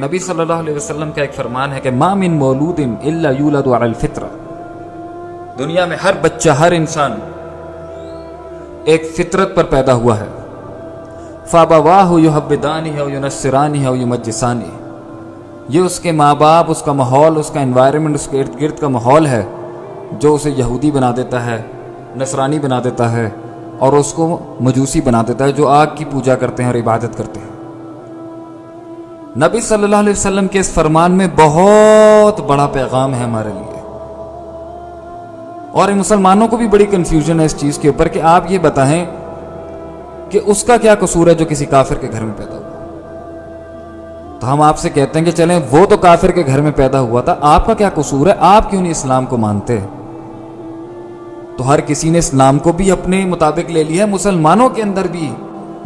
نبی صلی اللہ علیہ وسلم کا ایک فرمان ہے کہ ما من مولود الا یولد علی الفطرہ، دنیا میں ہر بچہ، ہر انسان ایک فطرت پر پیدا ہوا ہے. فابواہ یحودانہ او ینصرانہ او یمجسانہ، یہ اس کے ماں باپ، اس کا ماحول، اس کا انوائرمنٹ، اس کے ارد گرد کا ماحول ہے جو اسے یہودی بنا دیتا ہے، نصرانی بنا دیتا ہے، اور اس کو مجوسی بنا دیتا ہے جو آگ کی پوجا کرتے ہیں اور عبادت کرتے ہیں. نبی صلی اللہ علیہ وسلم کے اس فرمان میں بہت بڑا پیغام ہے ہمارے لیے، اور مسلمانوں کو بھی بڑی کنفیوژن ہے اس چیز کے اوپر کہ آپ یہ بتائیں کہ اس کا کیا قصور ہے جو کسی کافر کے گھر میں پیدا ہوا. تو ہم آپ سے کہتے ہیں کہ چلیں وہ تو کافر کے گھر میں پیدا ہوا تھا، آپ کا کیا قصور ہے؟ آپ کیوں نہیں اسلام کو مانتے؟ تو ہر کسی نے اسلام کو بھی اپنے مطابق لے لیا ہے، مسلمانوں کے اندر بھی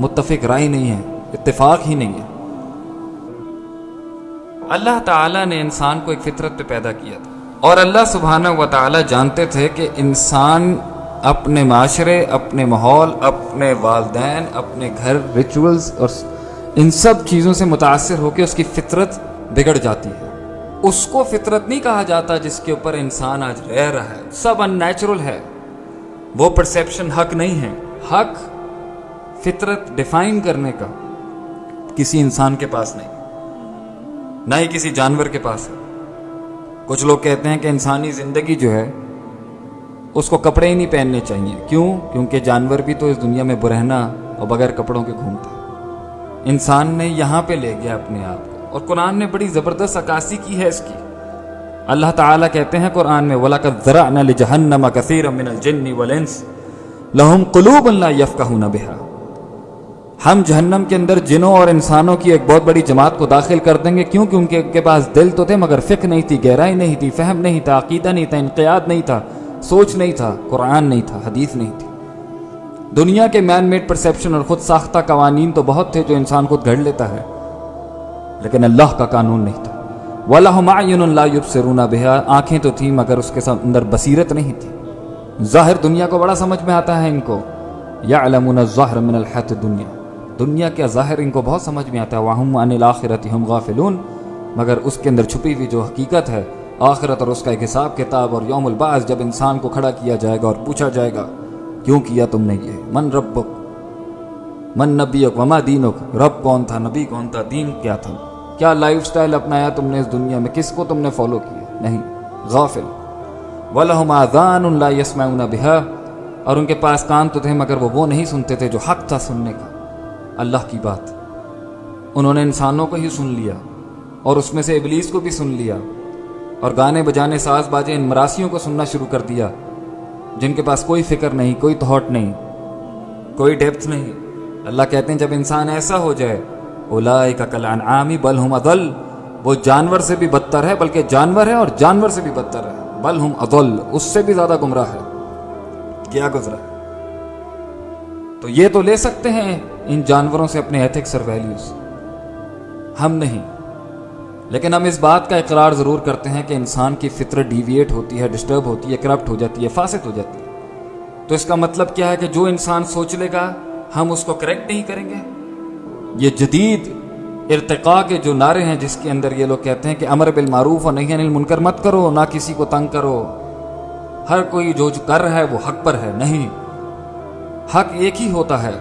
متفق رائے نہیں ہے، اتفاق ہی نہیں ہے. اللہ تعالیٰ نے انسان کو ایک فطرت پہ پیدا کیا تھا، اور اللہ سبحانہ و تعالیٰ جانتے تھے کہ انسان اپنے معاشرے، اپنے ماحول، اپنے والدین، اپنے گھر، ریچولز اور ان سب چیزوں سے متاثر ہو کے اس کی فطرت بگڑ جاتی ہے. اس کو فطرت نہیں کہا جاتا جس کے اوپر انسان آج رہ رہا ہے، سب ان نیچرل ہے، وہ پرسیپشن حق نہیں ہے. حق فطرت ڈیفائن کرنے کا کسی انسان کے پاس نہیں، نہ ہی کسی جانور کے پاس ہے. کچھ لوگ کہتے ہیں کہ انسانی زندگی جو ہے اس کو کپڑے ہی نہیں پہننے چاہیے. کیوں؟ کیونکہ جانور بھی تو اس دنیا میں برہنہ اور بغیر کپڑوں کے گھومتا ہے. انسان نے یہاں پہ لے گیا اپنے آپ کو، اور قرآن نے بڑی زبردست عکاسی کی ہے اس کی. اللہ تعالیٰ کہتے ہیں قرآن میں وَلَقَدْ ذَرَأْنَا لِجَهَنَّمَ كَثِيرًا مِنَ الْجِنِّ وَالْإِنسِ لَهُمْ قُلُوبٌ لَا يَفْقَهُونَ بِهَا، ہم جہنم کے اندر جنوں اور انسانوں کی ایک بہت بڑی جماعت کو داخل کر دیں گے. کیوں؟ کیونکہ ان کے پاس دل تو تھے مگر فقہ نہیں تھی، گہرائی نہیں تھی، فہم نہیں تھا، عقیدہ نہیں تھا، انقیاد نہیں تھا، سوچ نہیں تھا، قرآن نہیں تھا، حدیث نہیں تھی. دنیا کے مین میڈ پرسیپشن اور خود ساختہ قوانین تو بہت تھے جو انسان خود گھڑ لیتا ہے، لیکن اللہ کا قانون نہیں تھا. وَلَهُمْ أَعْيُنٌ لَا يُبْصِرُونَ بِهَا، آنکھیں تو تھیں مگر اس کے اندر بصیرت نہیں تھی. ظاہر دنیا کو بڑا سمجھ میں آتا ہے ان کو، يَعْلَمُونَ الظَّاهِرَ مِنَ الْحَيَاةِ الدُّنْيَا، دنیا کا ظاہر ان کو بہت سمجھ میں آتا ہے. وَهُمْ عَنِ الْآخِرَةِ هُمْ غَافِلُونَ، مگر اس کے اندر چھپی ہوئی جو حقیقت ہے آخرت اور اس کا ایک حساب کتاب اور یوم البعث، جب انسان کو کھڑا کیا جائے گا اور پوچھا جائے گا کیوں کیا تم نے یہ، من ربک من نبیک وما دینک، رب کون تھا، نبی کون تھا، دین کیا تھا، کیا لائف سٹائل اپنایا تم نے اس دنیا میں، کس کو تم نے فالو کیا، نہیں، غافل. وَلَهُمْ آذَانٌ لَا يَسْمَعُونَ بِهَا، اور ان کے پاس کان تو تھے مگر وہ نہیں سنتے تھے جو حق تھا سننے کا، اللہ کی بات. انہوں نے انسانوں کو ہی سن لیا اور اس میں سے ابلیس کو بھی سن لیا، اور گانے بجانے، ساز باجے، ان مراسیوں کو سننا شروع کر دیا جن کے پاس کوئی فکر نہیں، کوئی تھاٹ نہیں، کوئی ڈیپتھ نہیں. اللہ کہتے ہیں جب انسان ایسا ہو جائے اولئک کالانعام بل ہم اضل، وہ جانور سے بھی بدتر ہے، بلکہ جانور ہے اور جانور سے بھی بدتر ہے، بل ہم اضل، اس سے بھی زیادہ گمراہ ہے. کیا گزرا؟ تو یہ تو لے سکتے ہیں ان جانوروں سے اپنے ایتھکس اور ویلیوز، ہم نہیں. لیکن ہم اس بات کا اقرار ضرور کرتے ہیں کہ انسان کی فطرت ڈیویٹ ہوتی ہے، ڈسٹرب ہوتی ہے، کرپٹ ہو جاتی ہے، فاسد ہو جاتی ہے. تو اس کا مطلب کیا ہے کہ جو انسان سوچ لے گا ہم اس کو کریکٹ نہیں کریں گے. یہ جدید ارتقاء کے جو نعرے ہیں جس کے اندر یہ لوگ کہتے ہیں کہ امر بالمعروف اور نہی عن المنکر مت کرو، نہ کسی کو تنگ کرو، ہر کوئی جو کر رہا ہے وہ حق پر ہے. نہیں، حق ایک ہی ہوتا ہے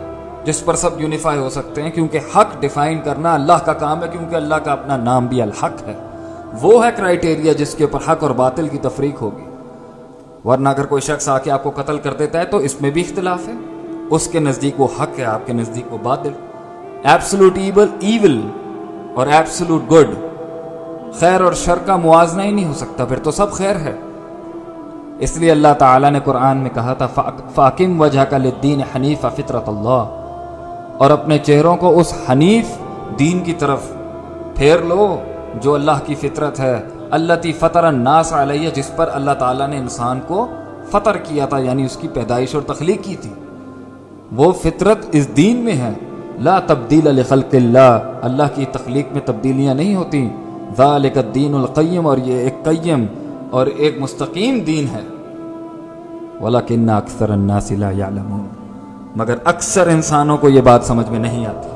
جس پر سب یونیفائی ہو سکتے ہیں، کیونکہ حق ڈیفائن کرنا اللہ کا کام ہے، کیونکہ اللہ کا اپنا نام بھی الحق ہے. وہ ہے کرائیٹیریا جس کے اوپر حق اور باطل کی تفریق ہوگی. ورنہ اگر کوئی شخص آ کے آپ کو قتل کر دیتا ہے تو اس میں بھی اختلاف ہے، اس کے نزدیک وہ حق ہے، آپ کے نزدیک وہ باطل. ایبسولوٹ ایول اور ایبسولوٹ گڈ، خیر اور شر کا موازنہ ہی نہیں ہو سکتا، پھر تو سب خیر ہے. اس لیے اللہ تعالیٰ نے قرآن میں کہا تھا فَأَقِمْ وَجْهَكَ لِلدِّينِ حَنِيفًا فِطْرَةَ اللَّهِ، اور اپنے چہروں کو اس حنیف دین کی طرف پھیر لو جو اللہ کی فطرت ہے، الَّتِي فَطَرَ النَّاسَ عَلَيْهَا، جس پر اللہ تعالیٰ نے انسان کو فطر کیا تھا، یعنی اس کی پیدائش اور تخلیق کی تھی. وہ فطرت اس دین میں ہے. لا تبدیل لخلق اللہ، اللہ کی تخلیق میں تبدیلیاں نہیں ہوتی. ذالک الدین القیم، اور یہ ایک قیم اور ایک مستقیم دین ہے. وَلَكِنَّ أَكْثَرَ النَّاسِ لَا يَعْلَمُونَ، مگر اکثر انسانوں کو یہ بات سمجھ میں نہیں آتی.